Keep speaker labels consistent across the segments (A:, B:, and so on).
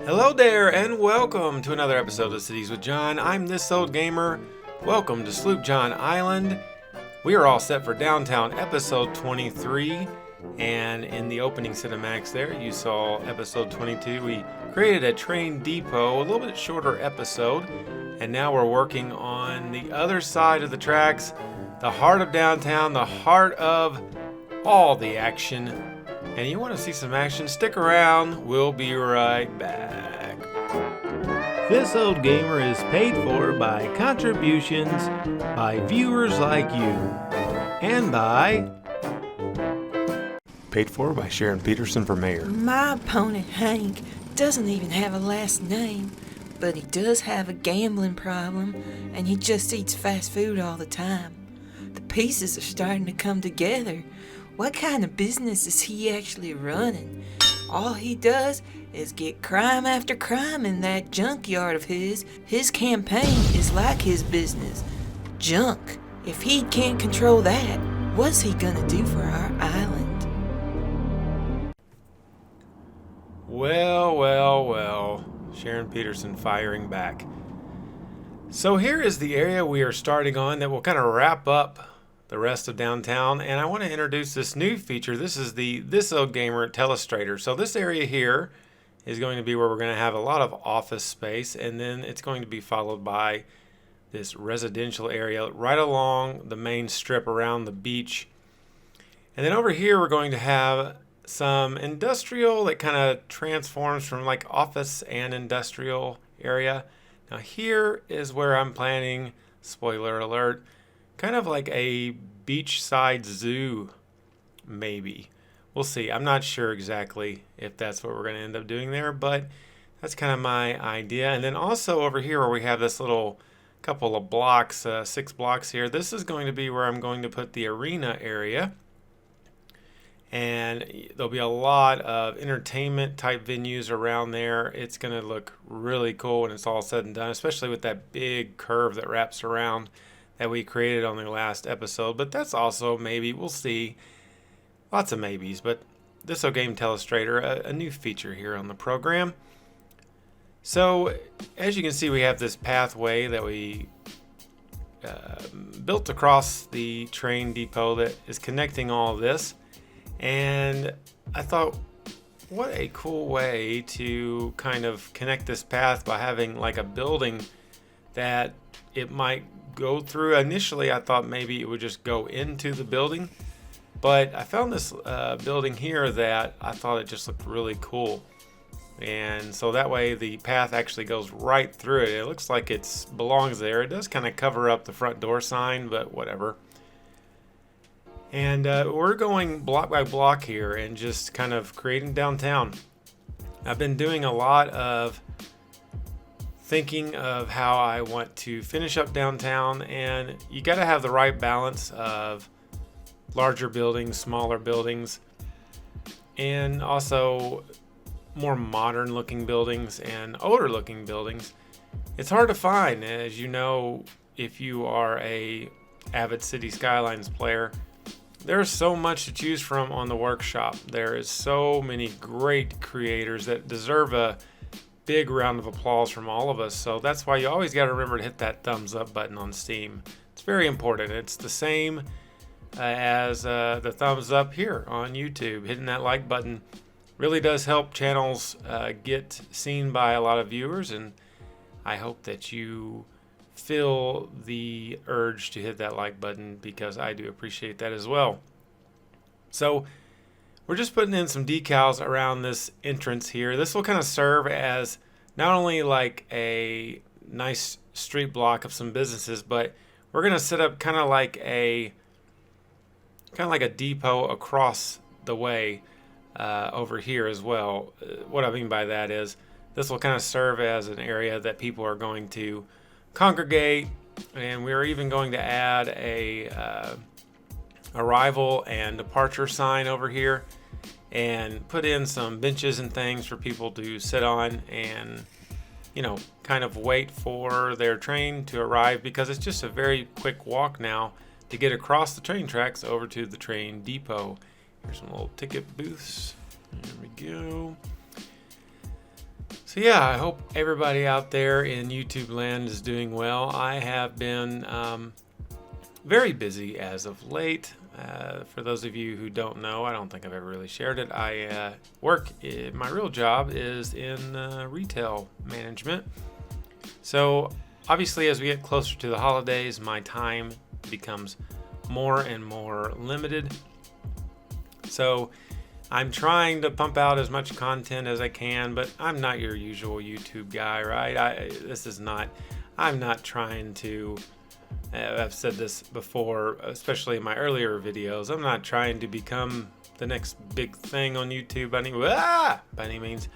A: Hello there, and welcome to another episode of Cities with John. I'm This Old Gamer. Welcome to Sloop John Island. We are all set for Downtown episode 23, and in the opening cinematics there, you saw episode 22. We created a train depot, a little bit shorter episode, and now we're working on the other side of the tracks, the heart of downtown, the heart of all the action. And you want to see some action? Stick around. We'll be right back. This Old Gamer is paid for by contributions by viewers like you. And by... paid for by Sharon Peterson for mayor.
B: My opponent, Hank, doesn't even have a last name, but he does have a gambling problem, and he just eats fast food all the time. The pieces are starting to come together. What kind of business is he actually running? All he does is get crime after crime in that junkyard of his. His campaign is like his business. Junk. If he can't control that, what's he gonna do for our island?
A: Well. Sharon Peterson firing back. So here is the area we are starting on that will kind of wrap up the rest of downtown, and I want to introduce this new feature. This is the This Old Gamer Telestrator. So this area here is going to be where we're going to have a lot of office space, and then it's going to be followed by this residential area right along the main strip around the beach. And then over here we're going to have some industrial that kind of transforms from like office and industrial area. Now here is where I'm planning, spoiler alert, kind of like a beachside zoo, maybe. We'll see. I'm not sure exactly if that's what we're going to end up doing there, but that's kind of my idea. And then also over here where we have this little couple of blocks, 6 blocks here, this is going to be where I'm going to put the arena area. And there'll be a lot of entertainment type venues around there. It's going to look really cool when it's all said and done, especially with that big curve that wraps around that we created on the last episode. But that's also maybe, we'll see. Lots of maybes, but This Old Game Telestrator, a new feature here on the program. So as you can see, we have this pathway that we built across the train depot that is connecting all of this. And I thought, what a cool way to kind of connect this path by having like a building that it might go through. Initially, I thought maybe it would just go into the building, but I found this building here that I thought it just looked really cool. And so that way the path actually goes right through it. It looks like it belongs there. It does kind of cover up the front door sign, but whatever. And we're going block by block here and just kind of creating downtown. I've been doing a lot of thinking of how I want to finish up downtown, and you got to have the right balance of larger buildings, smaller buildings, and also more modern looking buildings and older looking buildings. It's hard to find, as you know, if you are a avid City Skylines player. There's so much to choose from on the workshop. There is so many great creators that deserve a big round of applause from all of us. So that's why you always got to remember to hit that thumbs up button on Steam. It's very important. It's the same as the thumbs up here on YouTube. Hitting that like button really does help channels get seen by a lot of viewers, and I hope that you feel the urge to hit that like button, because I do appreciate that as well. So we're just putting in some decals around this entrance here. This will kind of serve as not only like a nice street block of some businesses, but we're going to set up kind of like a depot across the way over here as well. What I mean by that is this will kind of serve as an area that people are going to congregate, and we're even going to add a arrival and departure sign over here and put in some benches and things for people to sit on and, you know, kind of wait for their train to arrive, because it's just a very quick walk now to get across the train tracks over to the train depot. Here's some little ticket booths. There we go. So yeah, I hope everybody out there in YouTube land is doing well. I have been very busy as of late. For those of you who don't know, I don't think I've ever really shared it. I work, my real job is in retail management. So obviously as we get closer to the holidays, my time becomes more and more limited. So I'm trying to pump out as much content as I can, but I'm not your usual YouTube guy, right? I'm not trying to, I've said this before, especially in my earlier videos, I'm not trying to become the next big thing on YouTube by any means.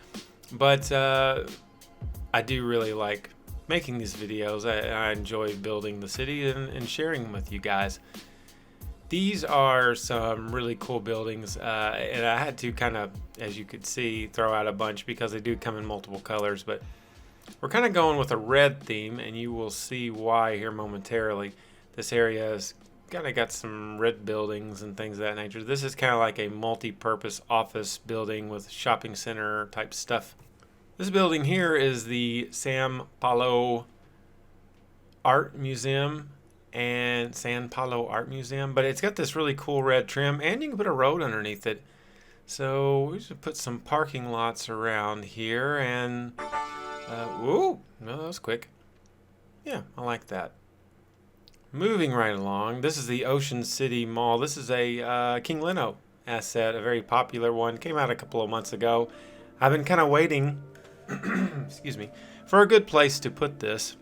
A: But I do really like making these videos. I enjoy building the city and sharing them with you guys. These are some really cool buildings, and I had to kind of, as you could see, throw out a bunch because they do come in multiple colors, but we're kind of going with a red theme, and you will see why here momentarily. This area has kind of got some red buildings and things of that nature. This is kind of like a multi-purpose office building with shopping center type stuff. This building here is the San Paulo Art Museum, but it's got this really cool red trim, and you can put a road underneath it. So we should put some parking lots around here, and whoa, no, that was quick. Yeah, I like that. Moving right along, this is the Ocean City Mall. This is a King Leno asset, a very popular one. Came out a couple of months ago. I've been kind of waiting, excuse me, for a good place to put this.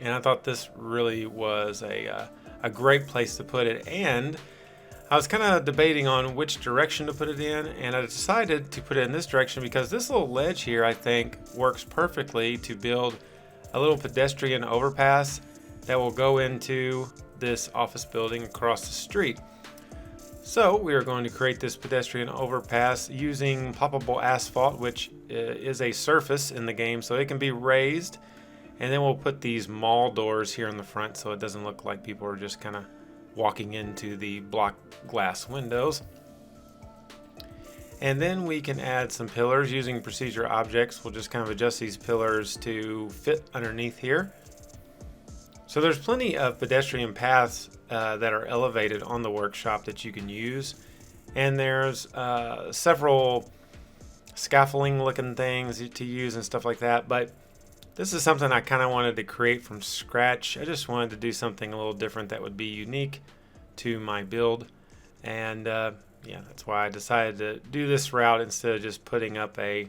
A: And I thought this really was a great place to put it. And I was kind of debating on which direction to put it in. And I decided to put it in this direction because this little ledge here, I think, works perfectly to build a little pedestrian overpass that will go into this office building across the street. So we are going to create this pedestrian overpass using poppable asphalt, which is a surface in the game, so it can be raised. And then we'll put these mall doors here in the front so it doesn't look like people are just kind of walking into the block glass windows. And then we can add some pillars using procedure objects. We'll just kind of adjust these pillars to fit underneath here. So there's plenty of pedestrian paths that are elevated on the workshop that you can use. And there's several scaffolding looking things to use and stuff like that. But this is something I kind of wanted to create from scratch. I just wanted to do something a little different that would be unique to my build. And yeah, that's why I decided to do this route instead of just putting up a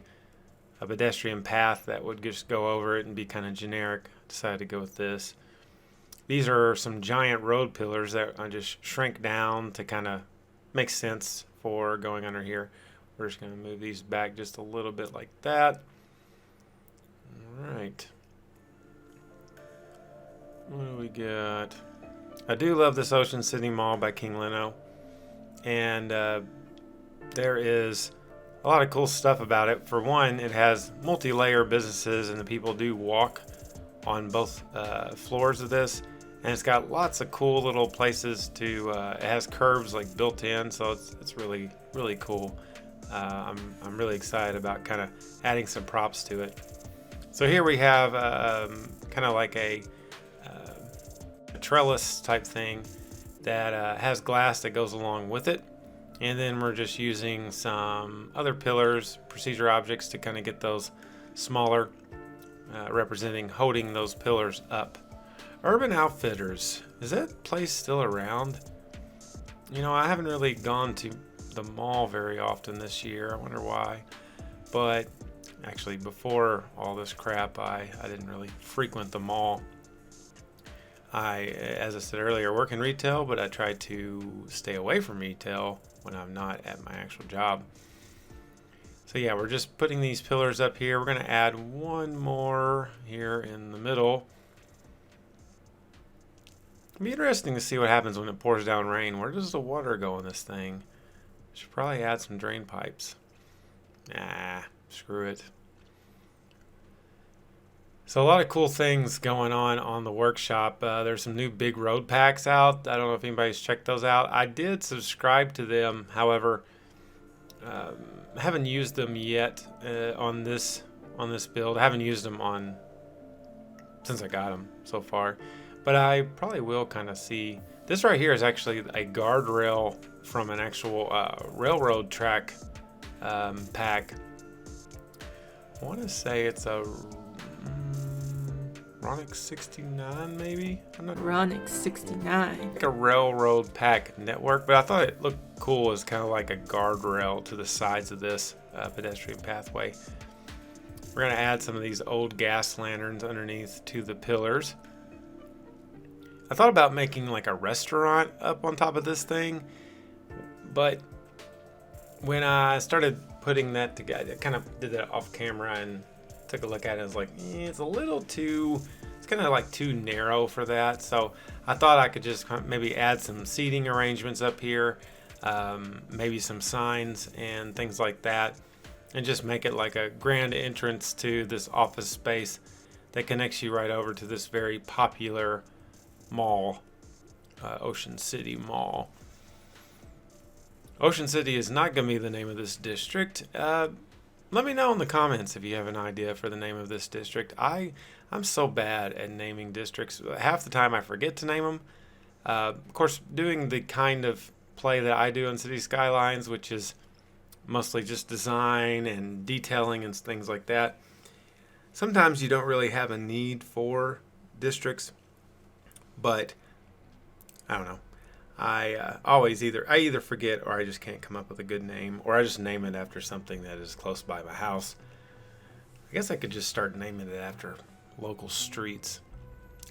A: pedestrian path that would just go over it and be kind of generic. I decided to go with this. These are some giant road pillars that I just shrink down to kind of make sense for going under here. We're just going to move these back just a little bit like that. Alright. What do we got? I do love this Ocean City Mall by King Leno. And there is a lot of cool stuff about it. For one, it has multi-layer businesses and the people do walk on both floors of this. And it's got lots of cool little places to, it has curves like built in, so it's really, really cool. I'm really excited about kind of adding some props to it. So here we have kind of like a trellis type thing that has glass that goes along with it. And then we're just using some other pillars, procedure objects to kind of get those smaller, holding those pillars up. Urban Outfitters, is that place still around? You know, I haven't really gone to the mall very often this year. I wonder why. But actually, before all this crap, I didn't really frequent the mall. As I said earlier, work in retail, but I try to stay away from retail when I'm not at my actual job. So yeah, we're just putting these pillars up here. We're going to add one more here in the middle. It'll be interesting to see what happens when it pours down rain. Where does the water go in this thing? Should probably add some drain pipes. Nah, screw it. So a lot of cool things going on the workshop. There's some new big road packs out. I don't know if anybody's checked those out. I did subscribe to them. However, haven't used them yet on this build. I haven't used them on since I got them so far, but I probably will kind of see. This right here is actually a guardrail from an actual railroad track pack. I want to say it's a Ronix 69, maybe? I'm not
B: Ronix 69.
A: like a railroad pack network, but I thought it looked cool as kind of like a guardrail to the sides of this pedestrian pathway. We're going to add some of these old gas lanterns underneath to the pillars. I thought about making like a restaurant up on top of this thing, but when I started putting that together, I kind of did that off camera and took a look at it. I was like, it's a little too, it's kind of like too narrow for that. So I thought I could just maybe add some seating arrangements up here, maybe some signs and things like that, and just make it like a grand entrance to this office space that connects you right over to this very popular mall, Ocean City Mall. Ocean City is not going to be the name of this district. Let me know in the comments if you have an idea for the name of this district. I'm so bad at naming districts. Half the time I forget to name them. Of course, doing the kind of play that I do on City Skylines, which is mostly just design and detailing and things like that, sometimes you don't really have a need for districts. But I don't know. I either forget or I just can't come up with a good name, or I just name it after something that is close by my house. I guess I could just start naming it after local streets.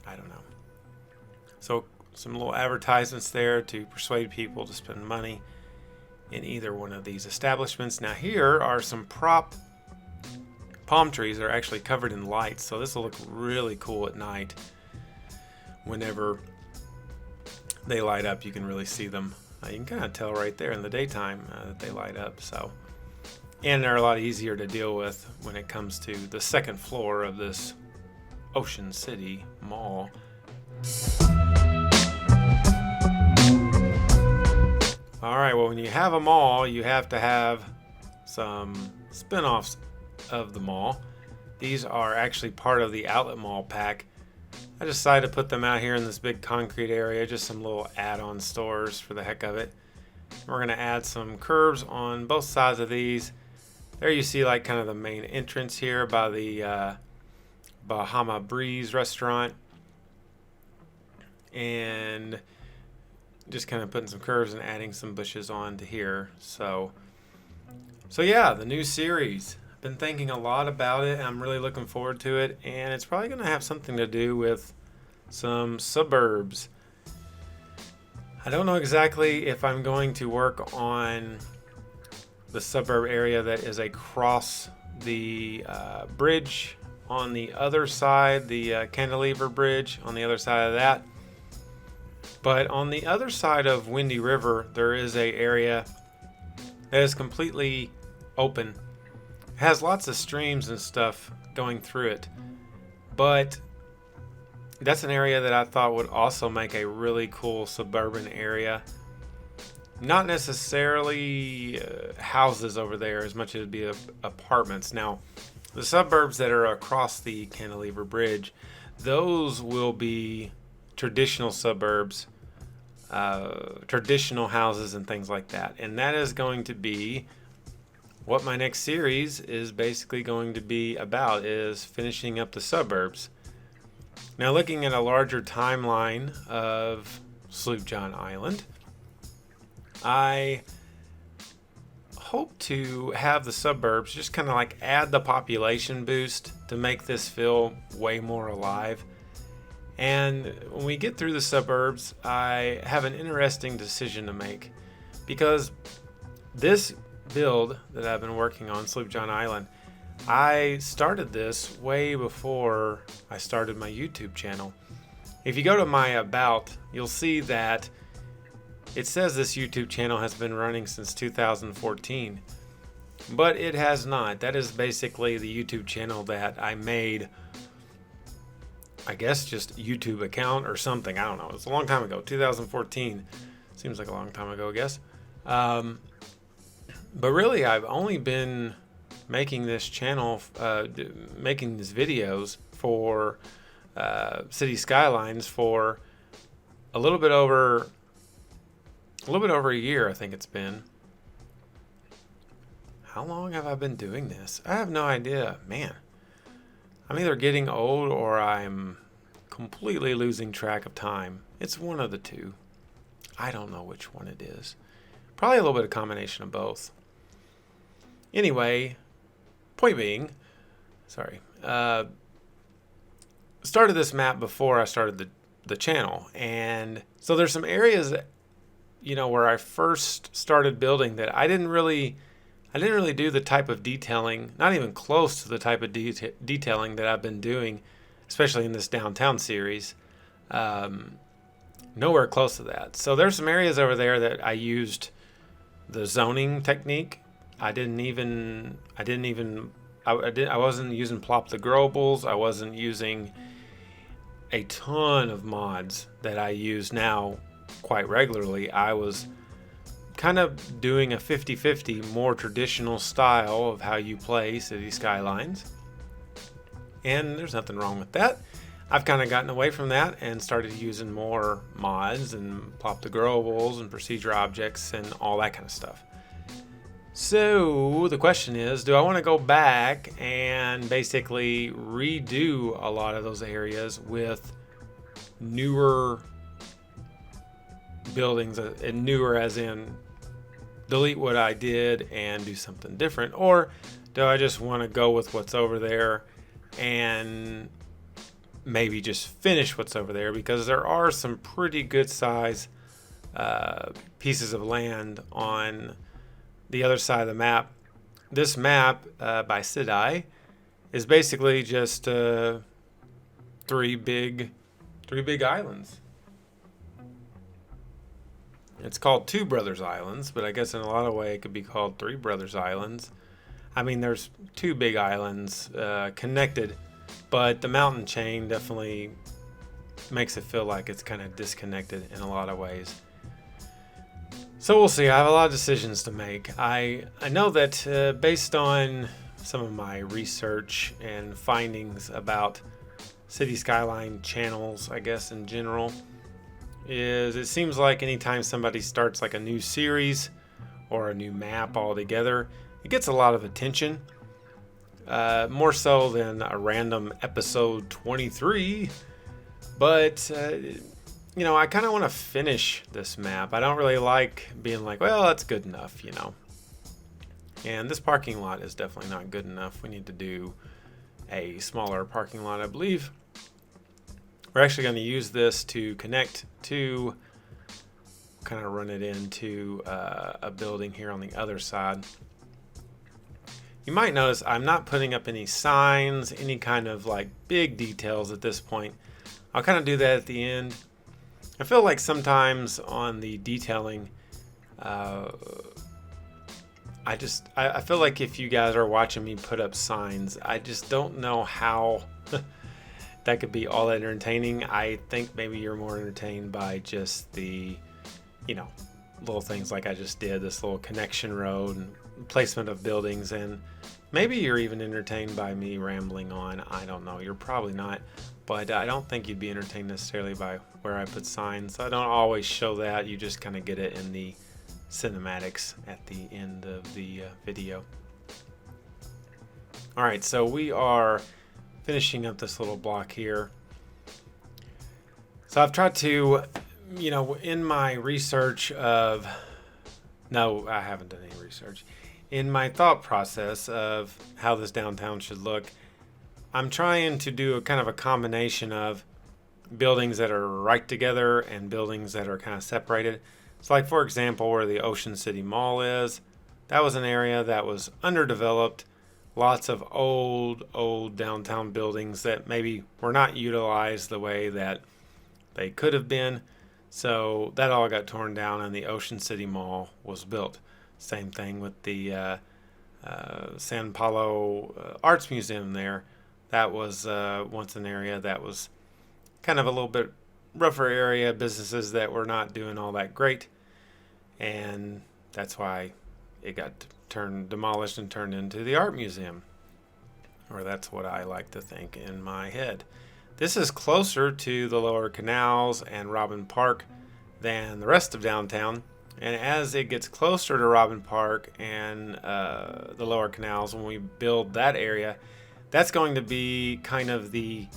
A: I don't know. So some little advertisements there to persuade people to spend money in either one of these establishments. Now here are some palm trees that are actually covered in lights, so this will look really cool at night. Whenever they light up, you can really see them. You can kind of tell right there in the daytime that they light up. So, and they're a lot easier to deal with when it comes to the second floor of this Ocean City Mall. All right, well, when you have a mall, you have to have some spin-offs of the mall. These are actually part of the outlet mall pack. I decided to put them out here in this big concrete area, just some little add-on stores for the heck of it. We're going to add some curbs on both sides of these. There you see like kind of the main entrance here by the Bahama Breeze restaurant. And just kind of putting some curves and adding some bushes onto here. So yeah, the new series. Been thinking a lot about it. I'm really looking forward to it, and it's probably going to have something to do with some suburbs. I don't know exactly if I'm going to work on the suburb area that is across the bridge on the other side, the cantilever bridge on the other side of that. But on the other side of Windy River, there is a area that is completely open. Has lots of streams and stuff going through it, but that's an area that I thought would also make a really cool suburban area. Not necessarily houses over there as much as it'd be apartments. Now, the suburbs that are across the Cantilever Bridge, those will be traditional suburbs, traditional houses and things like that, and that is going to be what my next series is basically going to be about, is finishing up the suburbs. Now, looking at a larger timeline of Sloop John Island, I hope to have the suburbs just kind of like add the population boost to make this feel way more alive. And when we get through the suburbs, I have an interesting decision to make, because this build that I've been working on, Sloop John Island, I started this way before I started my YouTube channel. If you go to my About, you'll see that it says this YouTube channel has been running since 2014, but it has not. That is basically the YouTube channel that I made, I guess just YouTube account or something. I don't know. It's a long time ago, 2014. Seems like a long time ago, I guess. But really, I've only been making this channel, making these videos for City Skylines for a little bit over a year, I think it's been. How long have I been doing this? I have no idea. Man, I'm either getting old or I'm completely losing track of time. It's one of the two. I don't know which one it is. Probably a little bit of combination of both. Anyway, point being, started this map before I started the channel. And so there's some areas that, where I first started building that I didn't really do the type of detailing, not even close to the type of detailing that I've been doing, especially in this downtown series. Nowhere close to that. So there's some areas over there that I used the zoning technique. I wasn't using plop the growables. I wasn't using a ton of mods that I use now quite regularly. I was kind of doing a 50-50 more traditional style of how you play City Skylines. And there's nothing wrong with that. I've kind of gotten away from that and started using more mods and plop the growables and procedure objects and all that kind of stuff. So the question is, do I want to go back and basically redo a lot of those areas with newer buildings, and newer as in delete what I did and do something different? Or do I just want to go with what's over there and maybe just finish what's over there? Because there are some pretty good size pieces of land on the other side of the map. This map by Sidai is basically just three big islands. It's called Two Brothers Islands, but I guess in a lot of ways it could be called Three Brothers Islands. I mean, there's two big islands connected, but the mountain chain definitely makes it feel like it's kind of disconnected in a lot of ways. So we'll see. I have a lot of decisions to make. I know that based on some of my research and findings about City Skyline channels, I guess in general, is it seems like anytime somebody starts like a new series or a new map altogether, it gets a lot of attention. More so than a random episode 23. But I kind of want to finish this map. I don't really like being like, well, that's good enough, And this parking lot is definitely not good enough. We need to do a smaller parking lot, I believe. We're actually going to use this to connect to, kind of run it into a building here on the other side. You might notice I'm not putting up any signs, any kind of like big details at this point. I'll kind of do that at the end. I feel like sometimes on the detailing, I feel like if you guys are watching me put up signs, I just don't know how that could be all that entertaining. I think maybe you're more entertained by just the, little things like I just did, this little connection road and placement of buildings, and maybe you're even entertained by me rambling on. I don't know. You're probably not. But I don't think you'd be entertained necessarily by where I put signs. I don't always show that. You just kind of get it in the cinematics at the end of the video. All right, so we are finishing up this little block here. So I've tried to, in my research of, no, I haven't done any research. In my thought process of how this downtown should look, I'm trying to do a kind of a combination of buildings that are right together and buildings that are kind of separated. So like, for example, where the Ocean City Mall is, that was an area that was underdeveloped. Lots of old downtown buildings that maybe were not utilized the way that they could have been. So that all got torn down and the Ocean City Mall was built. Same thing with the San Paulo Arts Museum there. That was once an area that was kind of a little bit rougher area, businesses that were not doing all that great. And that's why it got demolished and turned into the art museum. Or that's what I like to think in my head. This is closer to the lower canals and Robin Park than the rest of downtown. And as it gets closer to Robin Park and the lower canals, when we build that area, that's going to be kind of a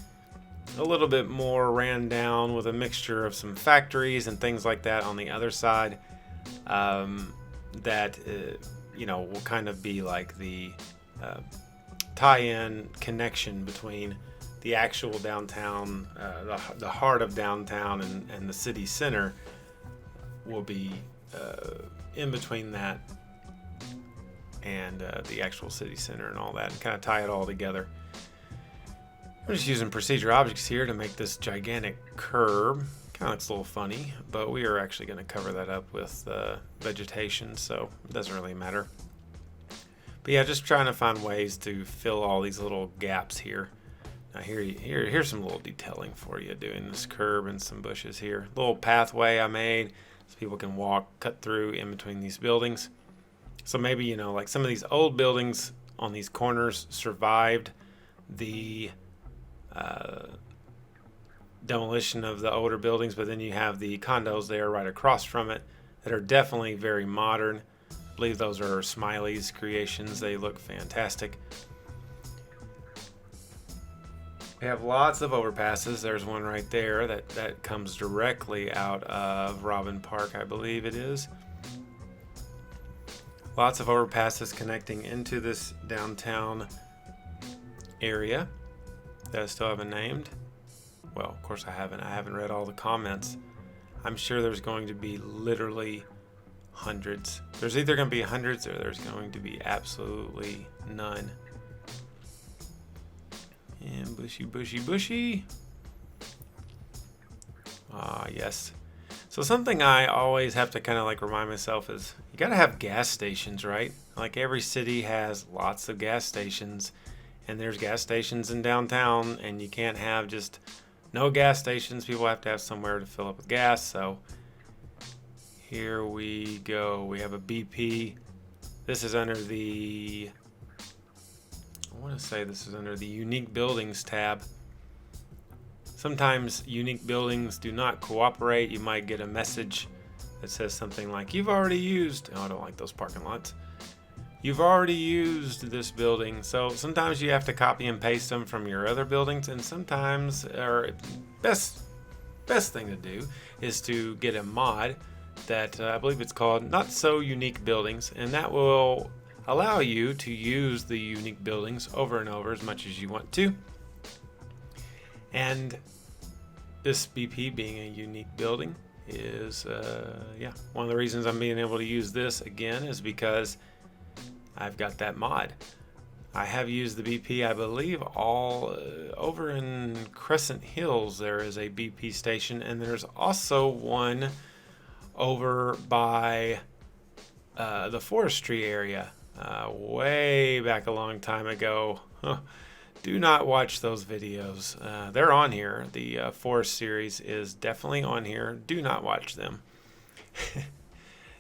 A: little bit more ran down with a mixture of some factories and things like that on the other side. That will kind of be like the tie-in connection between the actual downtown, the heart of downtown and the city center will be in between that and the actual city center and all that, and kind of tie it all together. I'm just using procedure objects here to make this gigantic curb. Kind of looks a little funny, but we are actually going to cover that up with vegetation, so it doesn't really matter. But yeah, just trying to find ways to fill all these little gaps here. Now here's some little detailing for you, doing this curb and some bushes here. Little pathway I made so people can cut through in between these buildings. So maybe, like some of these old buildings on these corners survived the demolition of the older buildings, but then you have the condos there right across from it that are definitely very modern. I believe those are Smiley's creations. They look fantastic. We have lots of overpasses. There's one right there that comes directly out of Robin Park, I believe it is. Lots of overpasses connecting into this downtown area that I still haven't named. Well, of course I haven't read all the comments. I'm sure there's going to be literally hundreds. There's either going to be hundreds or there's going to be absolutely none. And bushy. Yes. So something I always have to kind of like remind myself is you got to have gas stations, right? Like every city has lots of gas stations, and there's gas stations in downtown, and you can't have just no gas stations. People have to have somewhere to fill up with gas. So here we go. We have a BP. This is under the, I want to say this is under the Unique Buildings tab. Sometimes unique buildings do not cooperate. You might get a message that says something like, you've already used, I don't like those parking lots. You've already used this building. So sometimes you have to copy and paste them from your other buildings, and sometimes, or best thing to do is to get a mod that I believe it's called Not So Unique Buildings, and that will allow you to use the unique buildings over and over as much as you want to. And this BP being a unique building is, one of the reasons I'm being able to use this again is because I've got that mod. I have used the BP, I believe, all over in Crescent Hills. There is a BP station, and there's also one over by the forestry area, way back a long time ago. Do not watch those videos. They're on here. The Forest series is definitely on here. Do not watch them.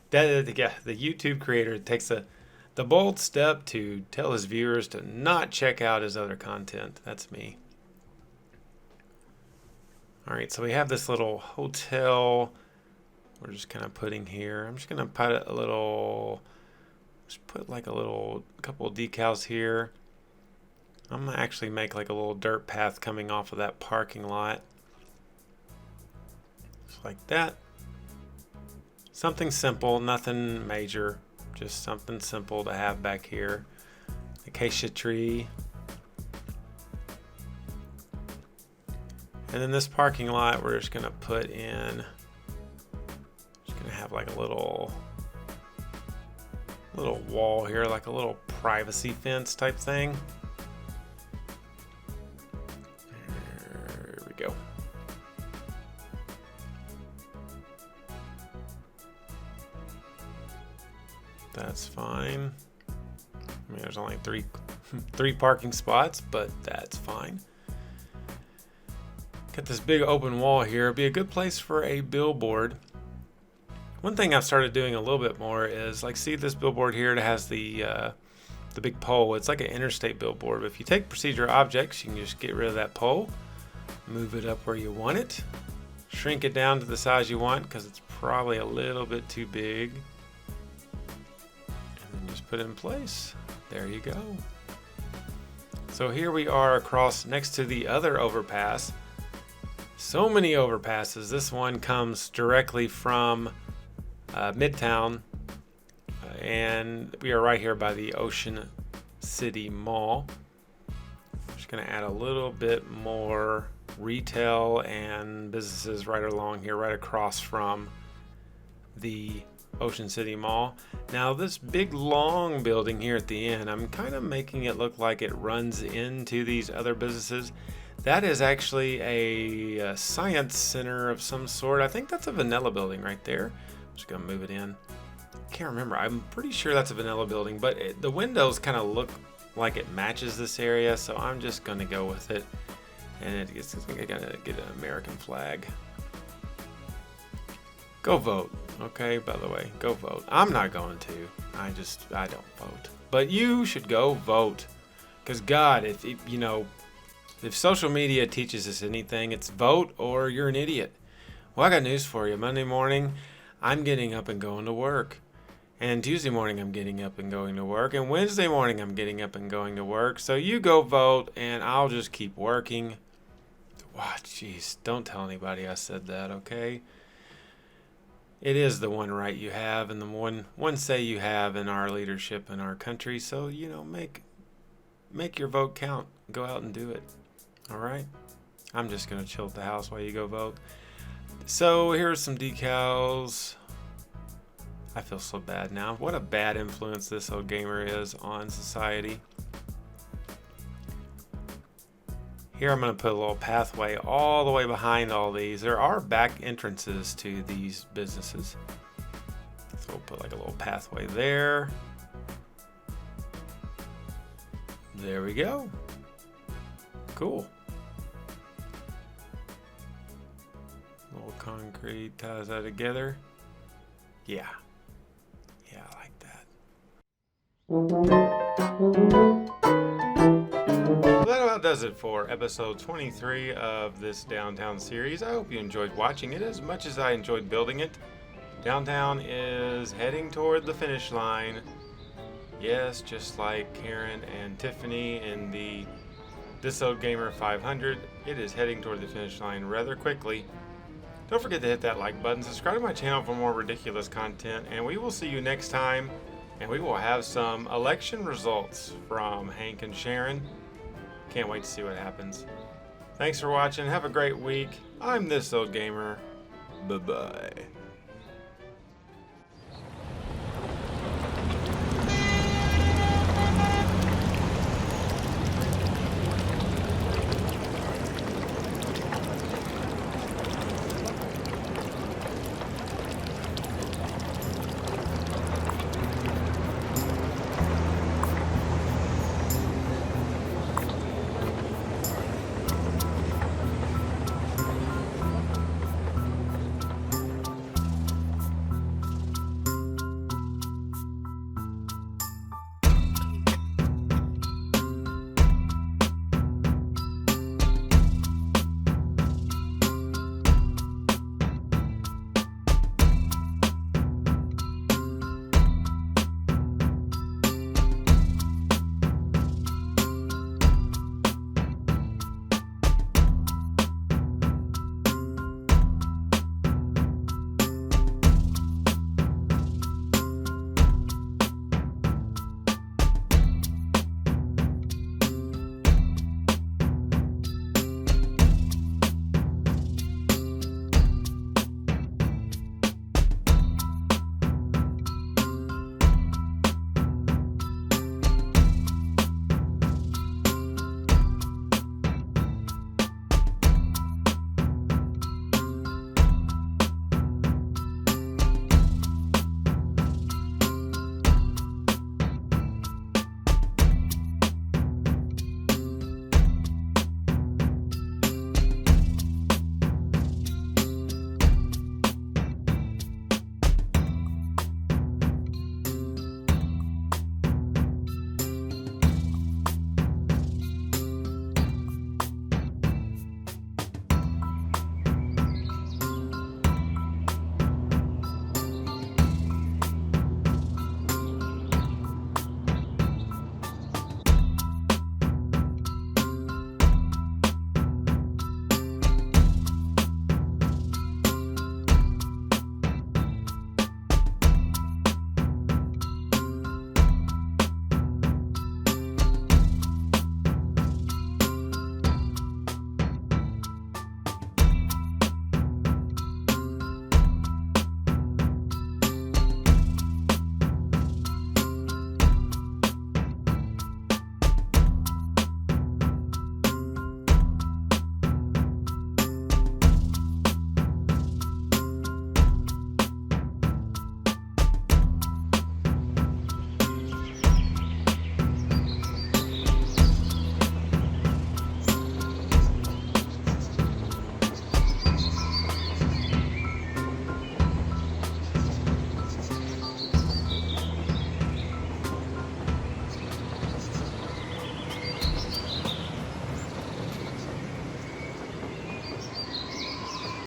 A: The YouTube creator takes the bold step to tell his viewers to not check out his other content. That's me. All right, so we have this little hotel. We're just kind of putting here. I'm just going to put like a couple of decals here. I'm going to actually make like a little dirt path coming off of that parking lot. Just like that. Something simple, nothing major. Just something simple to have back here. Acacia tree. And then this parking lot we're just going to put in. Just going to have like a little wall here, like a little privacy fence type thing. There we go. That's fine. I mean, there's only three parking spots, but that's fine. Got this big open wall here. It'd be a good place for a billboard. One thing I've started doing a little bit more is, like, see this billboard here? It has the big pole. It's like an interstate billboard. But if you take procedure objects, you can just get rid of that pole, move it up where you want it, shrink it down to the size you want because it's probably a little bit too big, and then just put it in place. There you go. So here we are across next to the other overpass. So many overpasses. This one comes directly from Midtown, and we are right here by the Ocean City Mall. Just going to add a little bit more retail and businesses right along here, right across from the Ocean City Mall. Now this big long building here at the end, I'm kind of making it look like it runs into these other businesses. That is actually a science center of some sort. I think that's a vanilla building right there. I'm just gonna move it in. Can't remember. I'm pretty sure that's a vanilla building, but the windows kind of look like it matches this area, so I'm just gonna go with it. And it's gonna get an American flag. Go vote, okay? By the way, go vote. I'm not going to. I don't vote. But you should go vote, because God, if social media teaches us anything, it's vote or you're an idiot. Well, I got news for you. Monday morning, I'm getting up and going to work. And Tuesday morning, I'm getting up and going to work. And Wednesday morning, I'm getting up and going to work. So you go vote, and I'll just keep working. Wow, jeez, don't tell anybody I said that, okay? It is the one right you have and the one say you have in our leadership in our country. So, make your vote count. Go out and do it. All right? I'm just going to chill at the house while you go vote. So here's some decals. I feel so bad now. What a bad influence this old gamer is on society. Here I'm going to put a little pathway all the way behind all these. There are back entrances to these businesses. So we'll put like a little pathway there. There we go. Cool. Little concrete ties that together. Yeah. Yeah, I like that. Well, that about does it for episode 23 of this downtown series. I hope you enjoyed watching it as much as I enjoyed building it. Downtown is heading toward the finish line. Yes, just like Karen and Tiffany in the This Old Gamer 500, it is heading toward the finish line rather quickly. Don't forget to hit that like button, subscribe to my channel for more ridiculous content, and we will see you next time, and we will have some election results from Hank and Sharon. Can't wait to see what happens. Thanks for watching. Have a great week. I'm This Old Gamer. Bye-bye.